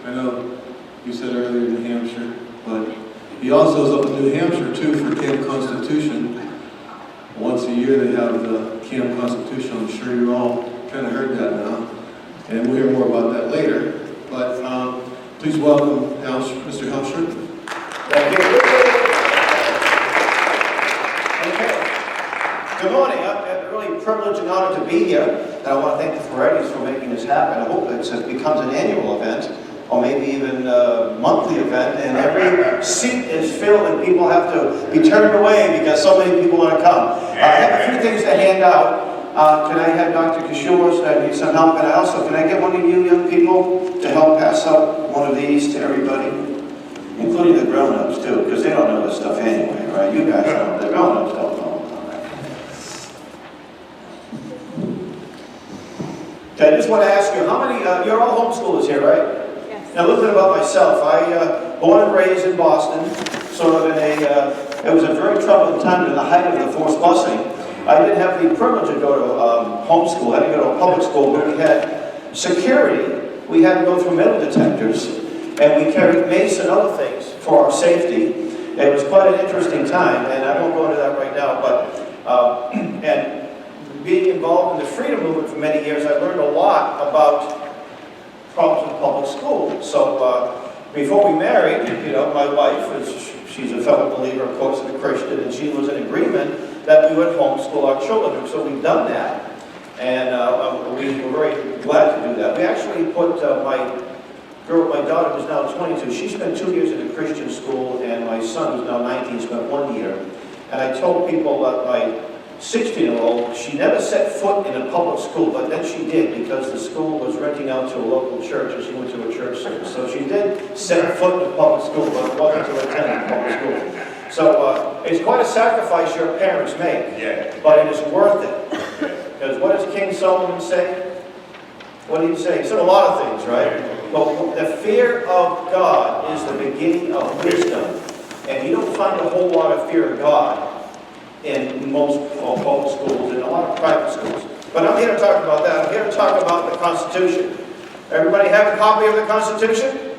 I know you said earlier New Hampshire, but he also is up in New Hampshire too for Camp Constitution. Once a year they have the Camp Constitution. I'm sure you all kind of heard that now. And we'll hear more about that later. But please welcome Mr. Hal Shurtleff. Thank you. Okay. Good morning. I'm really privileged and honored to be here. And I want to thank the Ferrettis for making this happen. I hope it becomes an annual event, or maybe even a monthly event, and every seat is filled and people have to be turned away because so many people want to come. I have a few things to hand out. Can I have Dr. Kishore, I need some help, and can I get one of you young people to help pass out one of these to everybody? Including the grown-ups too, because they don't know this stuff anyway, right? You guys don't, the grown-ups don't know. Okay, I just want to ask you, how many, you're all homeschoolers here, right? Yes. Now, a little bit about myself. I born and raised in Boston, sort of in it was a very troubling time in the height of the forced busing. I didn't have the privilege to go to homeschool. I didn't go to a public school, but we had security. We had to go through metal detectors, and we carried mace and other things for our safety. It was quite an interesting time, and I won't go into that right now, but, and being involved in the freedom movement for many years, I learned a lot about problems in public school. So before we married, my wife, she's a fellow believer, of course, and a Christian, and she was in agreement that we would homeschool our children. So we've done that, and we were very glad to do that. We actually put my daughter, who's now 22, she spent 2 years in a Christian school, and my son, who's now 19, spent 1 year. And I told people that my 16-year-old, she never set foot in a public school, but then she did because the school was renting out to a local church, and she went to a church service. So she did set foot in a public school, but it wasn't to attend a public school. So it's quite a sacrifice your parents make, but it is worth it. Because what does King Solomon say? What did he say? He said a lot of things, right? Well, the fear of God is the beginning of wisdom. And you don't find a whole lot of fear of God in most public schools and a lot of private schools. But I'm here to talk about that. I'm here to talk about the Constitution. Everybody have a copy of the Constitution?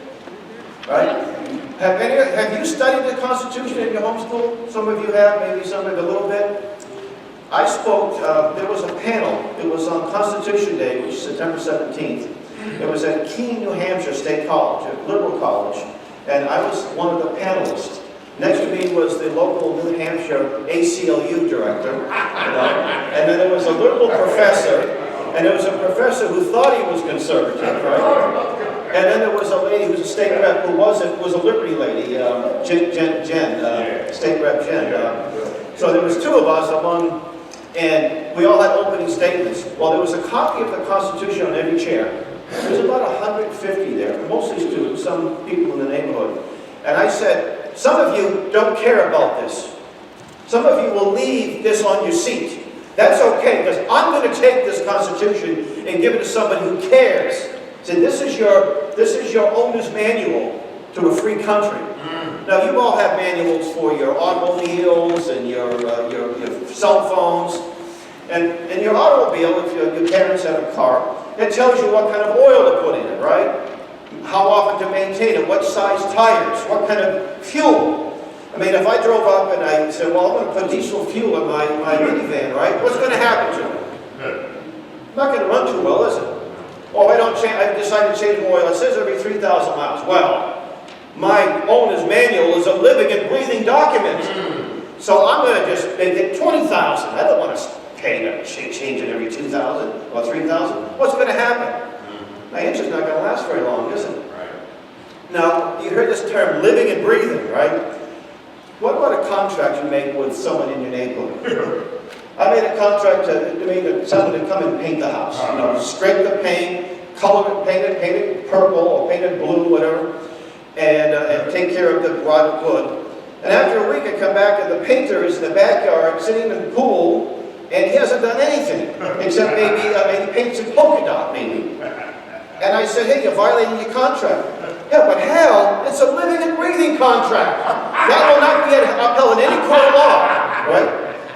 Right? Have you studied the Constitution in your homeschool? Some of you have, maybe some of you a little bit. I spoke, there was a panel, it was on Constitution Day, which is September 17th. It was at Keene, New Hampshire State College, a liberal college, and I was one of the panelists. Next to me was the local New Hampshire ACLU director, and then there was a liberal professor, and there was a professor who thought he was conservative, right? And then there was a lady who was a state rep who was a Liberty lady, Jen, State Rep Jen. So there was two of us among, and we all had opening statements. Well, there was a copy of the Constitution on every chair. There was about 150 there, mostly students, some people in the neighborhood. And I said, some of you don't care about this. Some of you will leave this on your seat. That's okay, because I'm going to take this Constitution and give it to somebody who cares. See, this is your owner's manual to a free country. Now, you all have manuals for your automobiles and your cell phones. And in your automobile, if your parents have a car, it tells you what kind of oil to put in it, right? How often to maintain it, what size tires, what kind of fuel. I mean, if I drove up and I said, well, I'm going to put diesel fuel in my minivan, right? What's going to happen to it? Not going to run too well, is it? Oh, I decided to change my oil. It says every 3,000 miles. Well, my owner's manual is a living and breathing document. So I'm going to just make it 20,000. I don't want to pay to change it every 2,000 or 3,000. What's going to happen? My engine's not going to last very long, is it? Now, you heard this term, living and breathing, right? What about a contract you make with someone in your neighborhood? I made a contract to someone to come and paint the house. Scrape the paint, color it, paint it purple or paint it blue, whatever, and take care of the rotted wood. And after a week, I come back and the painter is in the backyard sitting in the pool, and he hasn't done anything except maybe paint some polka dot, maybe. And I said, hey, you're violating your contract. Yeah, but hell, it's a living and breathing contract. That will not be upheld in any court of law, right?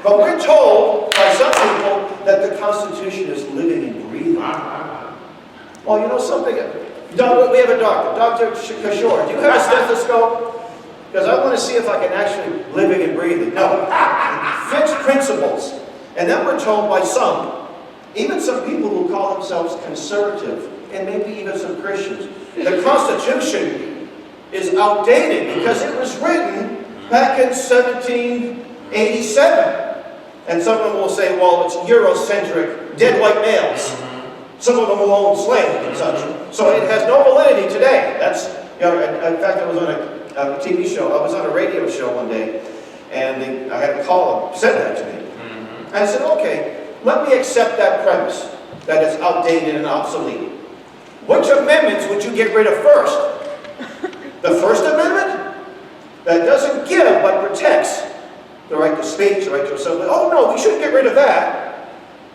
But we're told by some people that the Constitution is living and breathing. Well, you know something? No, we have a doctor. Dr. Kishore, do you have a stethoscope? Because I want to see if I can actually living and breathing. No. Fixed principles. And then we're told by some, even some people who call themselves conservative, and maybe even some Christians, the Constitution is outdated because it was written back in 1787. And some of them will say, well, it's Eurocentric, dead white males. Some of them will own slaves and such. So it has no validity today. That's, in fact, I was on a TV show, I was on a radio show one day, and I had a caller said that to me. And I said, okay, let me accept that premise, that it's outdated and obsolete. Which amendments would you get rid of first? The First Amendment? That doesn't give, but protects the right to speech, the right to assembly. Oh no, we shouldn't get rid of that.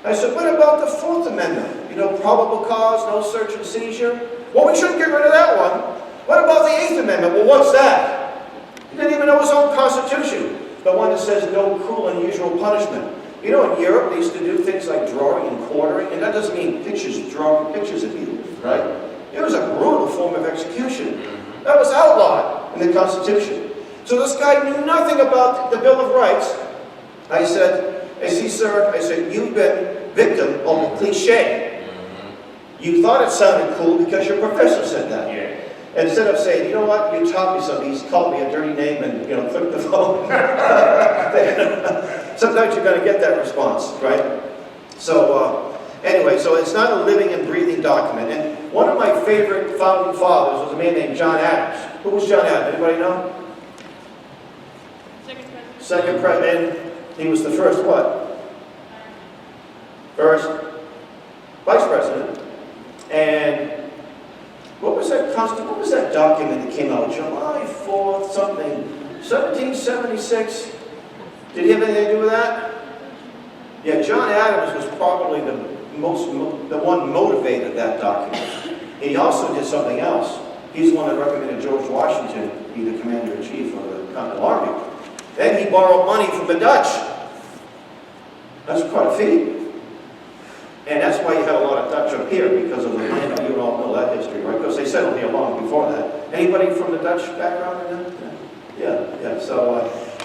I said, what about the Fourth Amendment? Probable cause, no search and seizure. Well, we shouldn't get rid of that one. What about the Eighth Amendment? Well, what's that? He didn't even know his own Constitution. The one that says no cruel and unusual punishment. In Europe, they used to do things like drawing and quartering, and that doesn't mean drawing pictures of you, right? It was a brutal form of execution. That was outlawed in the Constitution. So this guy knew nothing about the Bill of Rights. I said, sir, you've been victim of a cliche. You thought it sounded cool because your professor said that. Yeah. Instead of saying, you know what, you taught me something, he's called me a dirty name and, click the phone. Sometimes you're going to get that response, right? So, anyway, so it's not a living and breathing document. And one of my favorite founding fathers was a man named John Adams. Who was John Adams? Anybody know? Second president. He was the first what? First vice president. And what was that document that came out? July 4th, something, 1776. Did he have anything to do with that? Yeah, John Adams was probably the one motivated that document. And he also did something else. He's the one that recommended George Washington be the commander-in-chief of the Continental Army. Then he borrowed money from the Dutch. That's quite a feat. And that's why you had a lot of Dutch up here, because of the land. You all know that history, right? Because they settled here long before that. Anybody from the Dutch background in that? Yeah.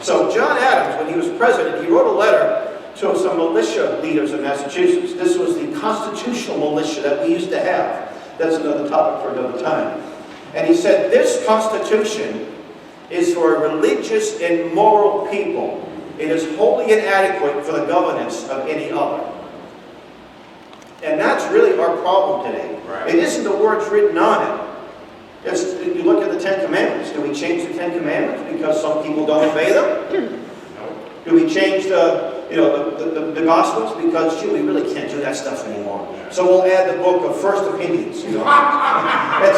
So John Adams, when he was president, he wrote a letter to some militia leaders in Massachusetts. This was the constitutional militia that we used to have. That's another topic for another time. And he said, this Constitution is for a religious and moral people. It is wholly inadequate for the governance of any other. And that's really our problem today. Right. It isn't the words written on it. You look at the Ten Commandments. Do we change the Ten Commandments because some people don't obey them? No. Do we change the Gospels because, we really can't do that stuff anymore? So we'll add the book of First Opinions, and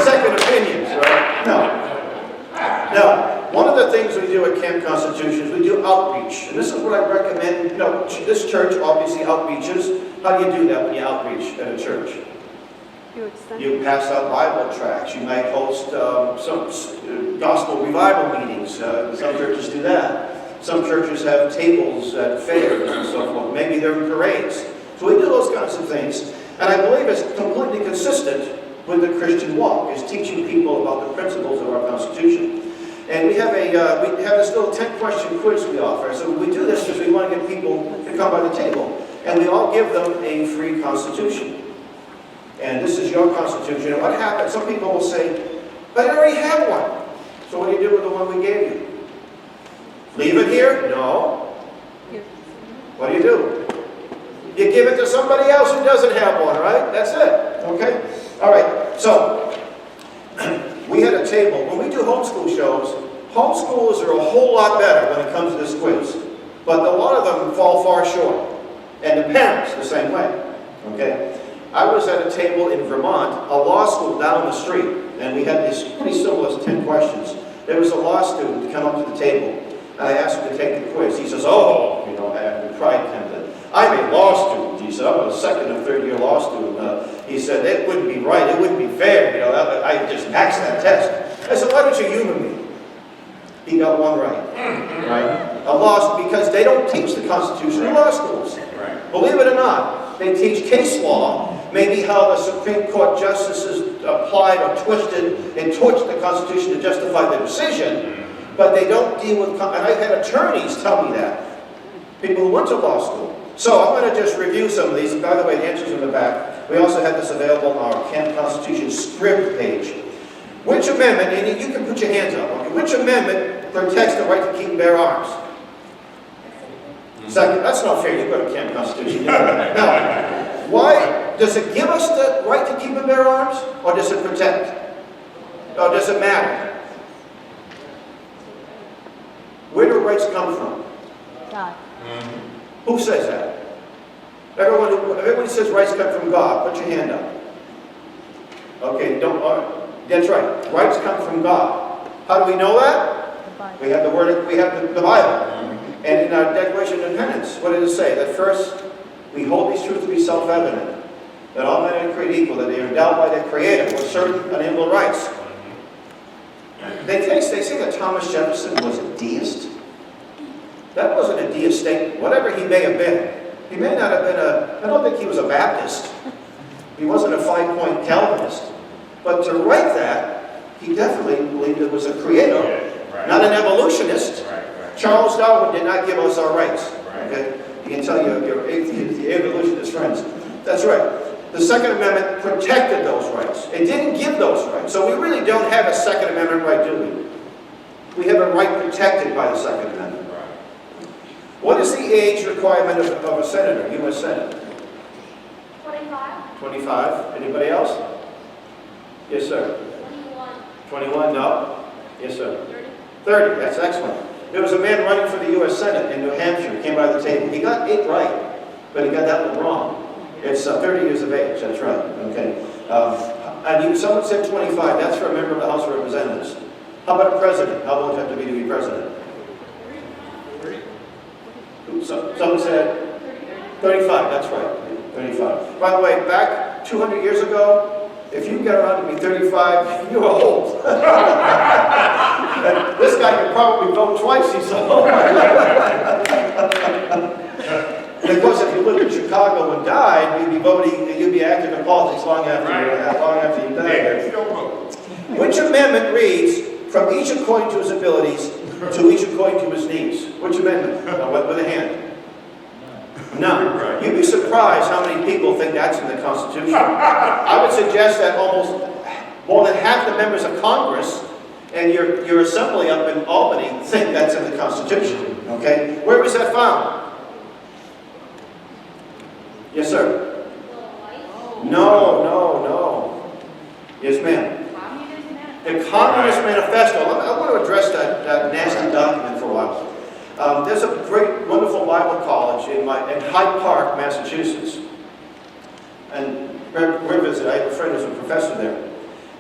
Second Opinions, right? No. One of the things we do at Camp Constitution is we do outreach. And this is what I recommend. This church obviously outreaches. How do you do that when you outreach at a church? You pass out Bible tracts. You might host some gospel revival meetings. Some churches do that. Some churches have tables at fairs and so forth. Maybe they're in parades. So we do those kinds of things. And I believe it's completely consistent with the Christian walk, is teaching people about the principles of our Constitution. And we have this little 10-question quiz we offer. So we do this because we want to get people to come by the table. And we all give them a free Constitution. And this is your Constitution. And what happens, some people will say, but I already have one. So what do you do with the one we gave you? Leave it here? No. What do? You give it to somebody else who doesn't have one, right? That's it. Okay? All right. So, we had a table. When we do homeschool shows, homeschoolers are a whole lot better when it comes to this quiz. But a lot of them fall far short. And the parents, the same way. Okay? I was at a table in Vermont, a law school down the street, and we had these pretty similar 10 questions. There was a law student come up to the table, and I asked him to take the quiz. He says, with pride tempted. I'm a law student, he said. I'm a second or third year law student. He said, it wouldn't be right, it wouldn't be fair. I just maxed that test. I said, why don't you humor me? He got one right. Because they don't teach the Constitution in law schools. Right. Believe it or not, they teach case law, maybe how the Supreme Court justices apply modified or twisted and torched the Constitution to justify the decision, but they don't deal with, and I've had attorneys tell me that, people who went to law school. So I'm going to just review some of these. By the way, the answers are in the back. We also have this available on our Camp Constitution script page. Which amendment, and you can put your hands up, okay, which amendment protects the right to keep and bear arms? Second, that's not fair, you've got a Camp Constitution. Now, why, does it give us the right to keep and bear arms, or does it protect? Or does it matter? Where do rights come from? God. Who says that? Everybody says rights come from God. Put your hand up. Okay, that's right. Rights come from God. How do we know that? We have the word. We have the Bible. And in our Declaration of Independence, what did it say? That first, we hold these truths to be self-evident, that all men are created equal, that they are endowed by their Creator with certain unalienable rights. They say that Thomas Jefferson was a deist. That wasn't a deist statement, whatever he may have been. He may not have been I don't think he was a Baptist. He wasn't a 5-point Calvinist. But to write that, he definitely believed it was a creator, not an evolutionist. Charles Darwin did not give us our rights. Okay? He can tell you, your evolutionist friends. That's right. The Second Amendment protected those rights. It didn't give those rights. So we really don't have a Second Amendment right, do we? We have a right protected by the Second Amendment. What is the age requirement of a senator, U.S. Senate? 25. 25. Anybody else? Yes, sir. 21. 21, no. Yes, sir. 30. 30, that's excellent. There was a man running for the U.S. Senate in New Hampshire. He came by the table. He got 8 right, but he got that one wrong. It's 30 years of age, that's right. Okay. Someone said 25. That's for a member of the House of Representatives. How about a president? How long does it have to be president? 30. Someone said 35. That's right. 35. By the way, back 200 years ago, if you get around to be 35, you're old. This guy could probably vote twice, he's old. And of course, if you lived in Chicago and died, you'd be active in politics long after you died. Which amendment reads, from each according to his abilities, to each according to his needs? Which amendment? With a hand. None. You'd be surprised how many people think that's in the Constitution. I would suggest that almost more than half the members of Congress and your assembly up in Albany think that's in the Constitution. Okay? Where is that found? Yes, sir. No. Yes, ma'am. The Communist Manifesto. I want to address that nasty document for a while. There's a great, wonderful Bible college in Hyde Park, Massachusetts. And we're visiting. I have a friend who's a professor there.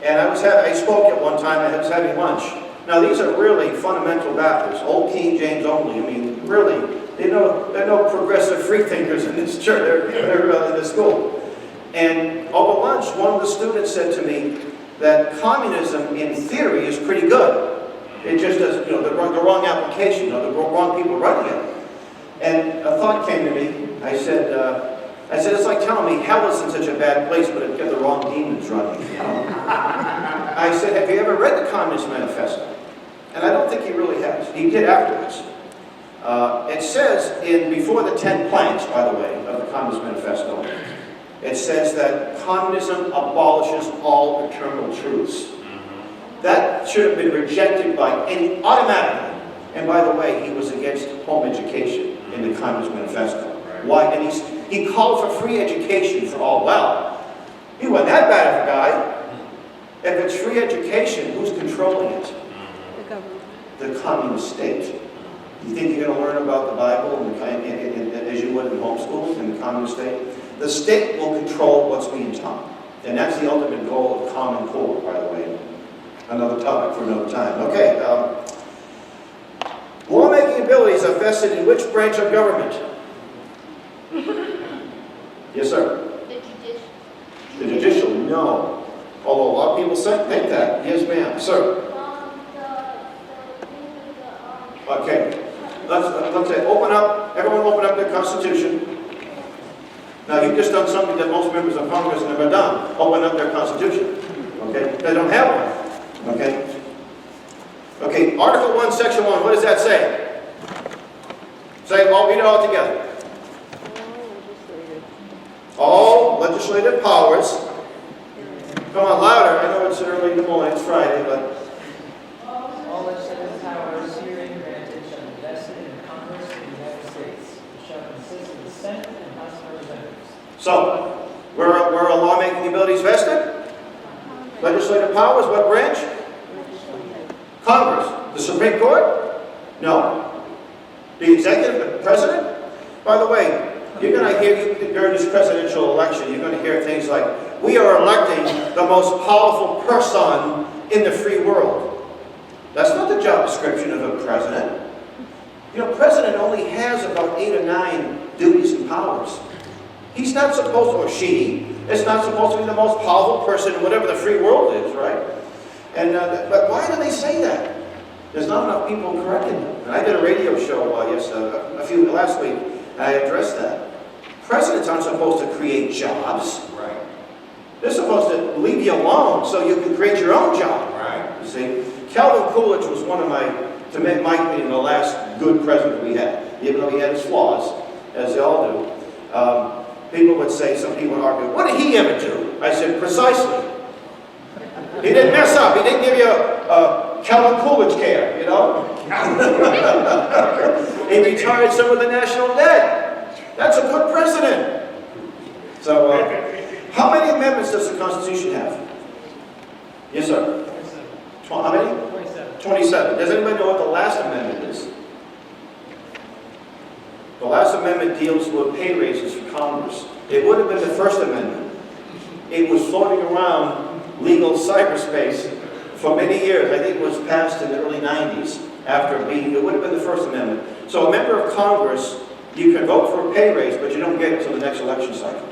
And I spoke at one time. I was having lunch. Now, these are really fundamental Baptists, old King James only. I mean, really, there are no progressive freethinkers in this church. They're in this school. And over lunch, one of the students said to me that communism, in theory, is pretty good. It just doesn't, the wrong application, the wrong people running it. And a thought came to me. I said, it's like telling me hell isn't such a bad place, but it's got the wrong demons running. I said, have you ever read the Communist Manifesto? And I don't think he really has. He did afterwards. It says before the 10 planks, by the way, of the Communist Manifesto, it says that communism abolishes all eternal truths. That should have been rejected by automatically. And by the way, he was against home education in the Communist Manifesto. Why? And he called for free education for all. Well, he wasn't that bad of a guy. If it's free education, who's controlling it? The government. The communist state. You think you're going to learn about the Bible as you would in homeschooling in the communist state? The state will control what's being taught. And that's the ultimate goal of Common Core, by the way. Another topic for another time. Okay. Lawmaking abilities are vested in which branch of government? Yes, sir. The judicial. The judicial? No. Although a lot of people think that. Yes, ma'am. Sir. Okay. Let's say, everyone open up their Constitution. Now, you've just done something that most members of Congress have never done. Open up their Constitution. Okay? Okay, Article 1, Section 1, what does that say? Say, read it all together. All legislative powers. Come on, louder. I know it's early in the morning, it's Friday, but All legislative powers herein granted shall be vested in Congress of the United States, and shall consist of the Senate and House of Representatives. so, where are lawmaking abilities vested? Legislative powers, what branch? Congress. The Supreme Court? No. The executive, the president? By the way, you're going to hear, during this presidential election, you're going to hear things like, we are electing the most powerful person in the free world. That's not the job description of a president. You know, president only has about 8 or 9 duties and powers. He's not supposed to, or she, is not supposed to be the most powerful person in whatever the free world is, right? And but why do they say that? There's not enough people correcting them. And I did a radio show last week, and I addressed that. Presidents aren't supposed to create jobs. Right. They're supposed to leave you alone so you can create your own job. Right. You see, Calvin Coolidge was one of to make my opinion, the last good president we had, even though he had his flaws, as they all do. People would say, some people would argue, what did he ever do? I said, precisely. He didn't mess up. He didn't give you a Calvin Coolidge care, you know? He retired some of the national debt. That's a good president. So, how many amendments does the Constitution have? Yes, sir. 27. How many? 27. 27. Does anybody know what the last amendment is? The last amendment deals with pay raises for Congress. It would have been the First Amendment. It was floating around legal cyberspace for many years. I think it was passed in the early 90s it would have been the First Amendment. So a member of Congress, you can vote for a pay raise, but you don't get it until the next election cycle.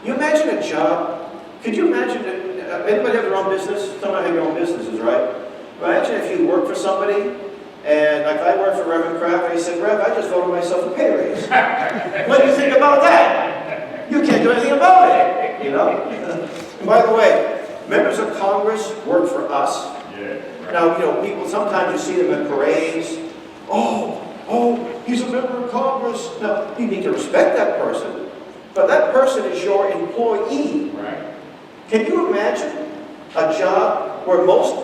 You imagine a job? Could you imagine, anybody have their own business? Some of you have your own businesses, right? Imagine if you work for somebody, and like I work for Reverend Kraft, and he said, Rev, I just voted myself a pay raise. What do you think about that? You can't do anything about it, you know? And by the way, members of Congress work for us. Yeah. Now, you know, people, sometimes you see them in parades. Oh, he's a member of Congress. Now, you need to respect that person. But that person is your employee. Right. Can you imagine a job where most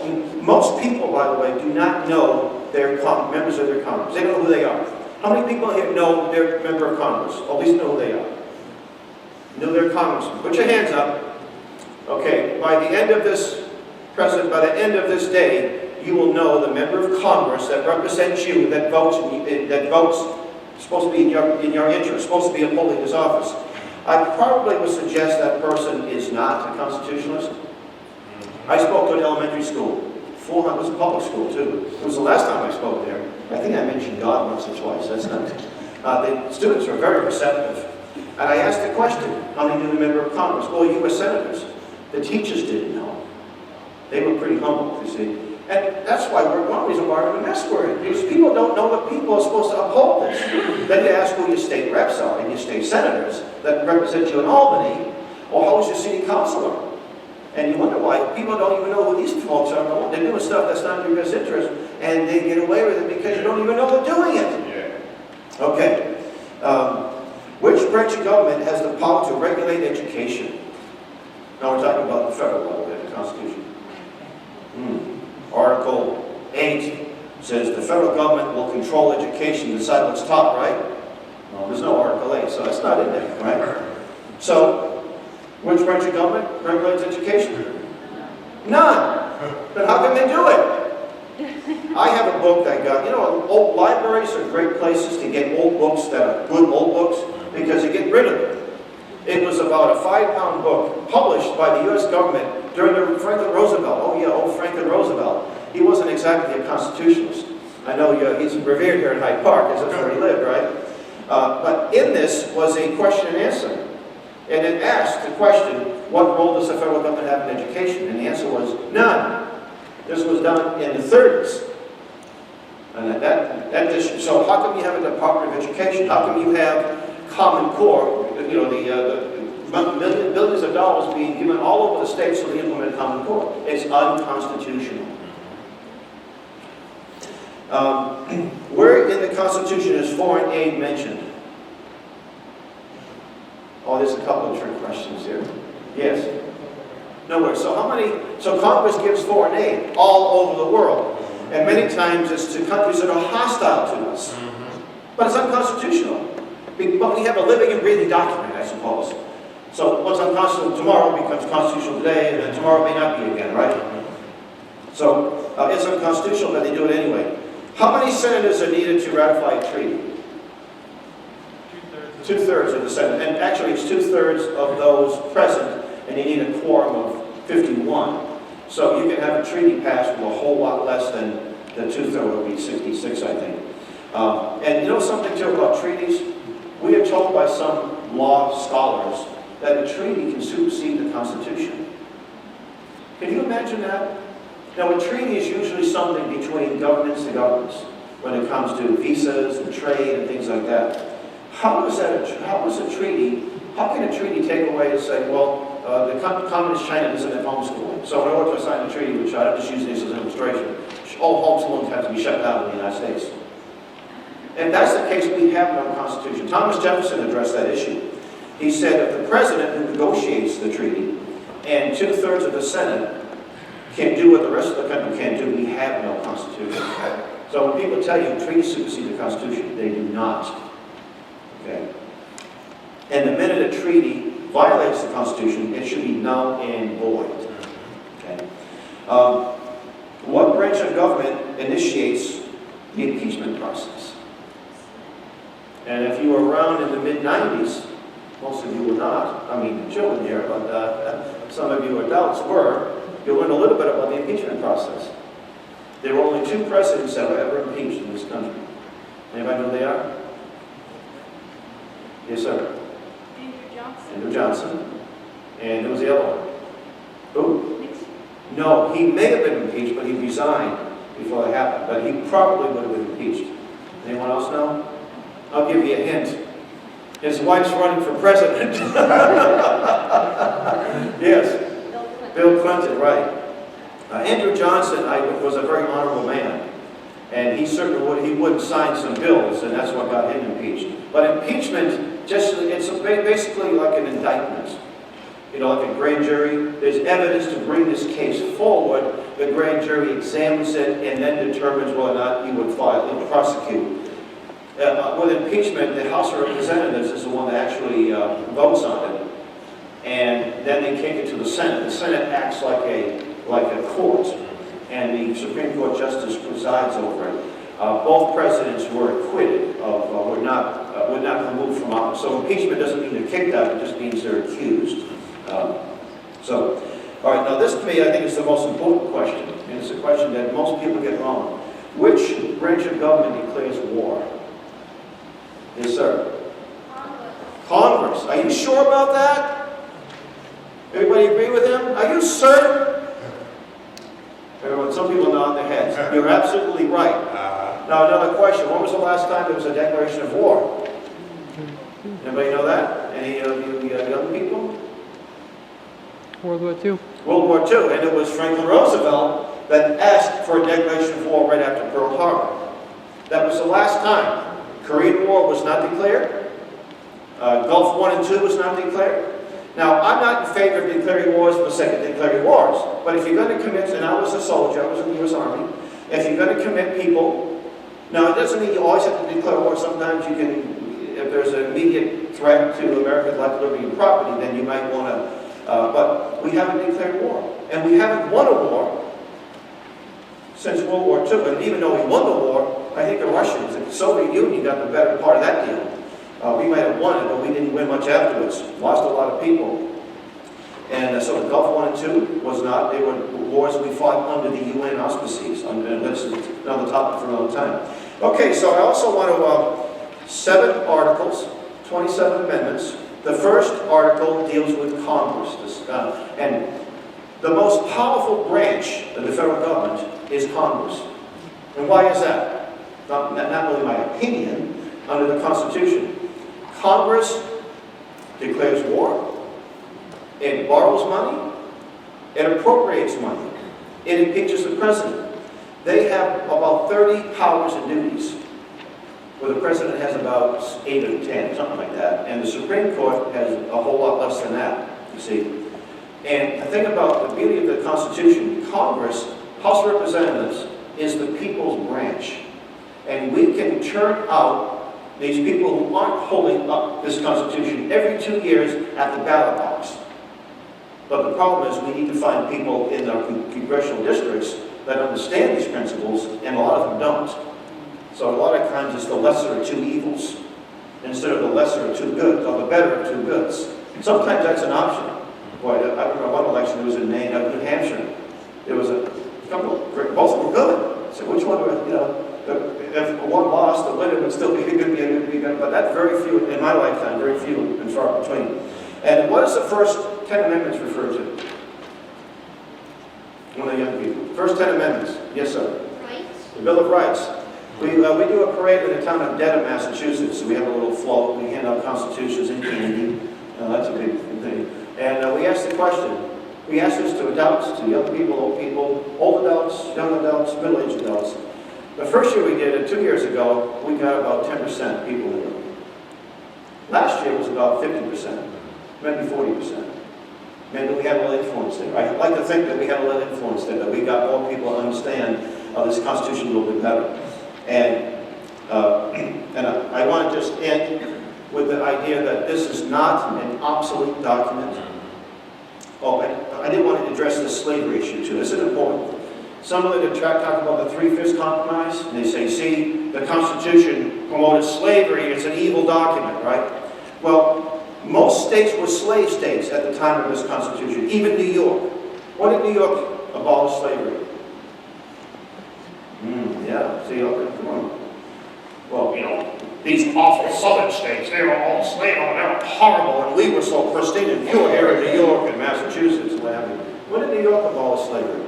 people, by the way, do not know they're members of their Congress? They don't know who they are. How many people here know they're a member of Congress? Or at least know who they are? Know they're congressmen. Put your hands up. Okay, by the end of this day, you will know the member of Congress that represents you, that votes supposed to be in your interest, supposed to be upholding his office. I probably would suggest that person is not a constitutionalist. I spoke to an elementary school. 400, it was a public school too. It was the last time I spoke there. I think I mentioned God once or twice. That's not. The students were very receptive. And I asked the question, how many knew the member of Congress? Well, you were senators. The teachers didn't know. They were pretty humble, you see. And that's why one reason why we're in a mess we're in. Because people don't know that people are supposed to uphold this. Then you ask who your state reps are and your state senators that represent you in Albany, or how's your city councilor? And you wonder why people don't even know who these folks are. They're doing stuff that's not in your best interest, and they get away with it because you don't even know they're doing it. Yeah. Okay. Which branch of government has the power to regulate education? Now we're talking about the federal level in the Constitution. Article 8 says the federal government will control education and decide what's taught, right? Well, there's no Article 8, so that's not in there, right? So, which branch of government regulates education? None. Then how can they do it? I have a book that got, old libraries are great places to get old books that are good old books because you get rid of them. It was about a 5-pound book published by the U.S. government during the Franklin Roosevelt. Oh yeah, old Franklin Roosevelt. He wasn't exactly a constitutionalist. I know he's revered here in Hyde Park, because that's where he lived, right? But in this was a question and answer. And it asked the question, what role does the federal government have in education? And the answer was, none. This was done in the 30s. And so how come you have a Department of Education? How come you have Common Core, the billions of dollars being given all over the state so they implement Common Core? It's unconstitutional. Where in the Constitution is foreign aid mentioned? Oh, there's a couple of trick questions here. Yes. Nowhere. So so Congress gives foreign aid all over the world. And many times it's to countries that are hostile to us. But it's unconstitutional. But we have a living and breathing document, I suppose. So what's unconstitutional tomorrow becomes constitutional today, and then tomorrow may not be again, right? So it's unconstitutional, but they do it anyway. How many senators are needed to ratify a treaty? Two-thirds of the Senate. And actually it's two-thirds of those present, and you need a quorum of 51. So you can have a treaty passed with a whole lot less than the two-thirds, would be 66, I think. And you know something too about treaties? We are told by some law scholars that a treaty can supersede the Constitution. Can you imagine that? Now, a treaty is usually something between governments to governments when it comes to visas and trade and things like that. How can a treaty take away and say, well, the communist China doesn't have homeschooling, so in order to sign a treaty with China, I'm just using this as an illustration, all homeschooling has to be shut down in the United States. And that's the case we have in our Constitution. Thomas Jefferson addressed that issue. He said if the president who negotiates the treaty and two-thirds of the Senate can't do what the rest of the country can't do, we have no Constitution. So when people tell you treaties supersede the Constitution, they do not. Okay? And the minute a treaty violates the Constitution, it should be null and void. Okay? What branch of government initiates the impeachment process? And if you were around in the mid-90s, most of you were not, I mean children here, but some of you adults were, you learned a little bit about the impeachment process. There were only two presidents that were ever impeached in this country. Anybody know who they are? Yes, sir. Andrew Johnson. And who was the other one? Who? No, he may have been impeached, but he resigned before that happened. But he probably would have been impeached. Anyone else know? I'll give you a hint. His wife's running for president. Yes. Bill Clinton, right. Andrew Johnson was a very honorable man. And he certainly wouldn't sign some bills, and that's what got him impeached. But impeachment, it's basically like an indictment. You know, like a grand jury, there's evidence to bring this case forward. The grand jury examines it and then determines whether or not you would prosecute. With impeachment, the House of Representatives is the one that actually votes on it. And then they take it to the Senate. The Senate acts like a court, and the Supreme Court Justice presides over it. Both presidents were acquitted were not removed from office. So impeachment doesn't mean they're kicked out, it just means they're accused. All right, now this to me I think is the most important question, and it's a question that most people get wrong. Which branch of government declares war? Yes, sir. Congress. Are you sure about that? Everybody agree with him? Are you certain? Everyone, some people nod their heads. You're absolutely right. Now another question. When was the last time there was a declaration of war? Anybody know that? Any of you young people? World War II. World War II. And it was Franklin Roosevelt that asked for a declaration of war right after Pearl Harbor. That was the last time. Korean War was not declared. Gulf War and II was not declared. Now, I'm not in favor of declaring wars for the sake of declaring wars. But if you're going to commit, and I was a soldier, I was in the U.S. Army, if you're going to commit people, now it doesn't mean you always have to declare war. Sometimes you can, if there's an immediate threat to America's life, liberty, and property, then you might want to, but we haven't declared war. And we haven't won a war since World War II. And even though we won the war, I think the Russians, the Soviet Union got the better part of that deal. We might have won it, but we didn't win much afterwards. Lost a lot of people. And so the Gulf War and II was not. They were wars we fought under the UN auspices. And that's another topic for another time. Okay, so I also want to, 7 articles, 27 amendments. The first article deals with Congress. And the most powerful branch of the federal government is Congress. And why is that? Not only my opinion, under the Constitution. Congress declares war, it borrows money, it appropriates money, it impeaches the president. They have about 30 powers and duties, where the president has about 8 or 10, something like that. And the Supreme Court has a whole lot less than that, you see. And the thing about the beauty of the Constitution, Congress, House of Representatives, is the people's branch. And we can turn out these people who aren't holding up this Constitution every 2 years at the ballot box. But the problem is we need to find people in our congressional districts that understand these principles, and a lot of them don't. So a lot of times it's the lesser of two evils instead of the lesser of two goods, or the better of two goods. Sometimes that's an option. Boy, I remember one election, it was in Maine, New Hampshire. There was a couple, both were good. So which one do I, you know, if one lost, the winner would still be good, but that's very few, in my lifetime, very few and far between. And what is the first 10 amendments referred to? One of the young people. First 10 amendments. Yes, sir. Rights. The Bill of Rights. We do a parade in the town of Dedham, Massachusetts. So we have a little float. We hand out constitutions and candy. That's a big thing. And we ask the question. We ask this to adults, to young people, old adults, young adults, middle-aged adults. The first year we did it, 2 years ago, we got about 10% people in the room. Last year was about 50%, maybe 40%. Maybe we had a little influence there. I like to think that we had a little influence there, that we got more people to understand this Constitution a little bit better. And I want to just end with the idea that this is not an obsolete document. Oh, I did want to address this slavery issue too. This is important. Some of them talk about the Three-Fifths Compromise, and they say, see, the Constitution promoted slavery, it's an evil document, right? Well, most states were slave states at the time of this Constitution, even New York. When did New York abolish slavery? Yeah, see, okay, come on. Well, you know, these awful southern states, they were all slave, they were horrible, and we were so pristine and pure here in New York and Massachusetts and what have you. When did New York abolish slavery?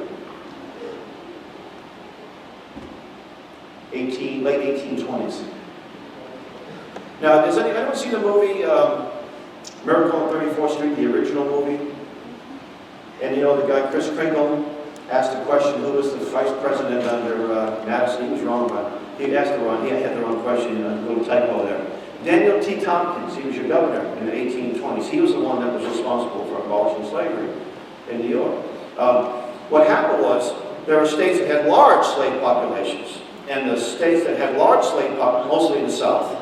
Late 1820s. Now, has anyone seen the movie Miracle on 34th Street, the original movie? And you know, the guy Chris Kringle asked the question, who was the vice president under Madison? He was wrong, but he asked the wrong, he had the wrong question, a little typo there. Daniel T. Tompkins, he was your governor in the 1820s. He was the one that was responsible for abolishing slavery in New York. What happened was, there were states that had large slave populations, and the states that had large slave populations, mostly in the South,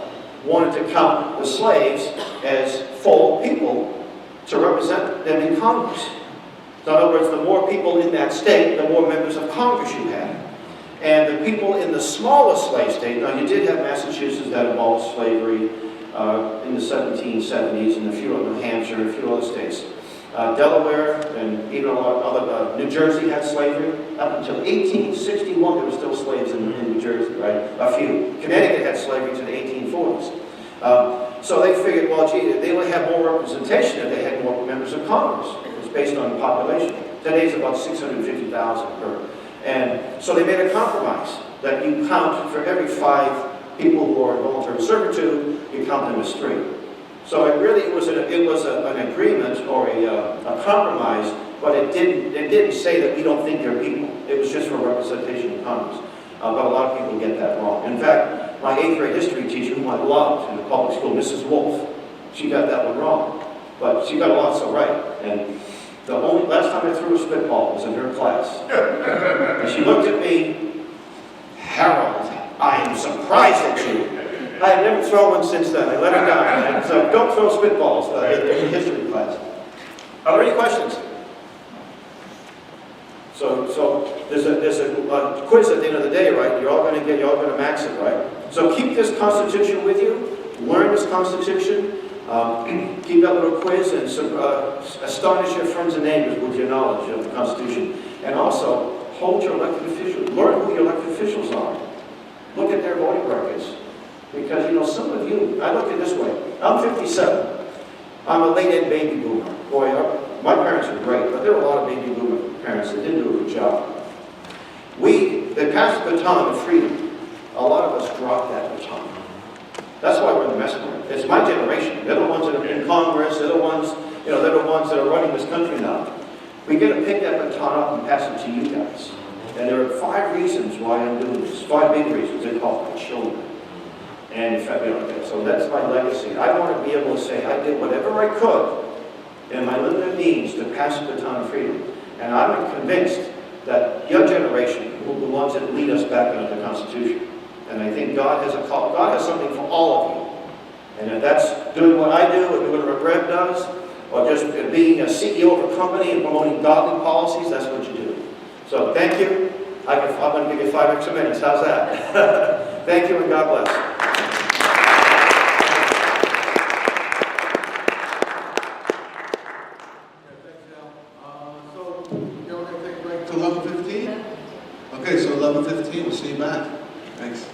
wanted to count the slaves as full people to represent them in Congress. So in other words, the more people in that state, the more members of Congress you had. And the people in the smaller slave state, now you did have Massachusetts that abolished slavery in the 1770s, and a few of New Hampshire, and a few other states. Delaware and even a lot of other, New Jersey had slavery. Up until 1861, there were still slaves in New Jersey, right? A few. Connecticut had slavery to the 1840s. So they figured, well, gee, they would have more representation if they had more members of Congress. It was based on the population. Today's about 650,000 per. And so they made a compromise that you count for every 5 people who are in voluntary servitude, you count them as 3. So it really was an agreement or a compromise, but it didn't say that we don't think they're people. It was just for representation in Congress. But a lot of people get that wrong. In fact, my 8th grade history teacher, whom I loved in the public school, Mrs. Wolf, she got that one wrong. But she got a lot so right. And the only last time I threw a spitball was in her class. And she looked at me, Harold, I am surprised at you. I have never thrown one since then. I let her down. So don't throw spitballs in history class. Are there any questions? So there's a quiz at the end of the day, right? You're all going to max it, right? So keep this Constitution with you. Learn this Constitution. Keep that little quiz and astonish your friends and neighbors with your knowledge of the Constitution. And also, hold your elected officials. Learn who your elected officials are. Look at their voting records. Because, you know, some of you, I look at it this way. I'm 57. I'm a late-end baby boomer. Boy, my parents were great, but there were a lot of baby boomer parents that didn't do a good job. They passed the baton of freedom. A lot of us dropped that baton. That's why we're in the mess we're in. It's my generation. They're the ones that are in Congress. They're the ones, you know, they're the ones that are running this country now. We got to pick that baton up and pass it to you guys. And there are 5 reasons why I'm doing this, 5 big reasons. They call it children. And in fact, so that's my legacy. I want to be able to say I did whatever I could in my limited means to pass the baton of freedom. And I'm convinced that your generation will be the ones that lead us back into the Constitution. And I think God has a call. God has something for all of you. And if that's doing what I do, or doing what Rev does, or just being a CEO of a company and promoting godly policies, that's what you do. So thank you. I'm going to give you 5 extra minutes. How's that? Thank you and God bless. So, you're going to take a break to 11:15? Okay, so 11:15, we'll see you back. Thanks.